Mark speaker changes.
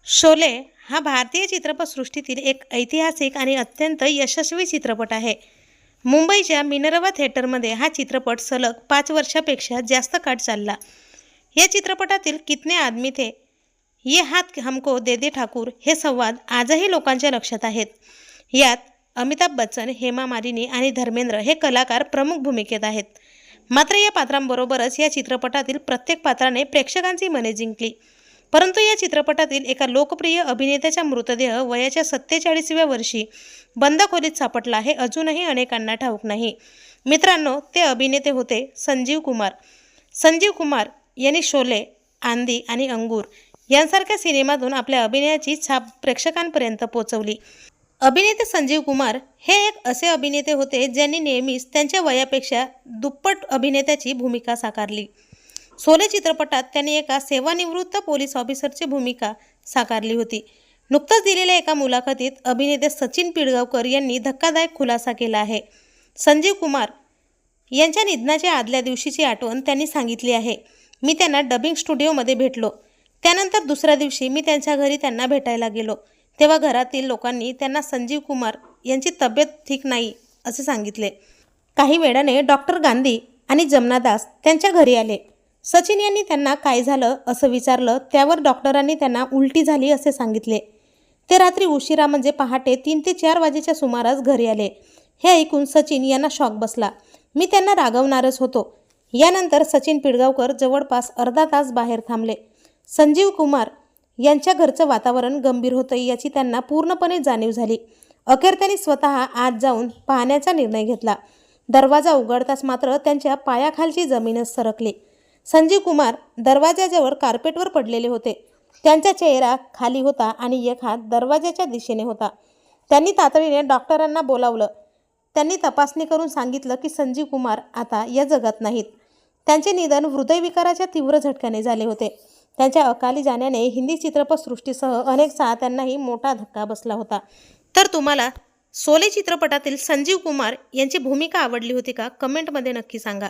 Speaker 1: शोले हा भारतीय चित्रपटसृष्टीतील एक ऐतिहासिक आणि अत्यंत यशस्वी चित्रपट आहे. मुंबईच्या मिनर्वा थिएटरमध्ये हा चित्रपट सलग 5 वर्षापेक्षा जास्त काळ चालला. या चित्रपटातील कितने आदमी थे, ये हात हमको दे दे ठाकूर हे संवाद आजही लोकांच्या लक्षात आहेत. यात अमिताभ बच्चन, हेमा मालिनी आणि धर्मेंद्र हे कलाकार प्रमुख भूमिकेत आहेत. मात्र या पात्रांबरोबरच या चित्रपटातील प्रत्येक पात्राने प्रेक्षकांची मने जिंकली. परंतु या चित्रपटातील एका लोकप्रिय अभिनेत्याचा मृतदेह वयाच्या 47व्या वर्षी बंद खोलीत सापडला हे अजूनही अनेकांना ठाऊक नाही. मित्रांनो, ते अभिनेते होते संजीव कुमार. संजीव कुमार यांनी शोले, आंधी आणि अंगूर यांसारख्या सिनेमातून आपल्या अभिनयाची छाप प्रेक्षकांपर्यंत पोहोचवली. अभिनेते संजीव कुमार हे एक असे अभिनेते होते ज्यांनी नेहमीच त्यांच्या वयापेक्षा दुप्पट अभिनेत्याची भूमिका साकारली. शोले चित्रपटात त्यांनी एका सेवानिवृत्त पोलीस ऑफिसरची भूमिका साकारली होती. नुकताच दिलेल्या एका मुलाखतीत अभिनेते सचिन पिळगावकर यांनी धक्कादायक खुलासा केला आहे. संजीव कुमार यांच्या निधनाच्या आदल्या दिवशीची आठवण त्यांनी सांगितली आहे. मी त्यांना डबिंग स्टुडिओमध्ये भेटलो. त्यानंतर दुसऱ्या दिवशी मी त्यांच्या घरी त्यांना भेटायला गेलो. तेव्हा घरातील लोकांनी त्यांना संजीव कुमार यांची तब्येत ठीक नाही असे सांगितले. काही वेळाने डॉक्टर गांधी आणि जमना दास त्यांच्या घरी आले. सचिन यांनी त्यांना काय झालं असं विचारलं. त्यावर डॉक्टरांनी त्यांना उलटी झाली असे सांगितले. ते रात्री उशिरा म्हणजे पहाटे 3 ते 4 वाजेच्या सुमारास घरी आले. हे ऐकून सचिन यांना शॉक बसला. मी त्यांना रागवणारच होतो. यानंतर सचिन पिळगावकर जवळपास अर्धा तास बाहेर थांबले. संजीव कुमार यांच्या घरचं वातावरण गंभीर होतं याची त्यांना पूर्णपणे जाणीव झाली. अखेर त्यांनी स्वतः आत जाऊन पाहण्याचा निर्णय घेतला. दरवाजा उघडताच मात्र त्यांच्या पायाखालची जमीनच सरकली. संजीव कुमार दरवाजाजवळ कार्पेटवर पडलेले होते. त्यांचा चेहरा खाली होता आणि एक हात दरवाजाच्या दिशेने होता. त्यांनी तातडीने डॉक्टरांना बोलावलं. त्यांनी तपासणी करून सांगितलं की संजीव कुमार आता या जगात नाहीत. त्यांचे निधन हृदयविकाराच्या तीव्र झटक्याने झाले होते. त्यांच्या अकाली जाण्याने हिंदी चित्रपटसृष्टीसह अनेक चाहत्यांनाही मोठा धक्का बसला होता. तर तुम्हाला शोले चित्रपटातील संजीव कुमार यांची भूमिका आवडली होती का? कमेंटमध्ये नक्की सांगा.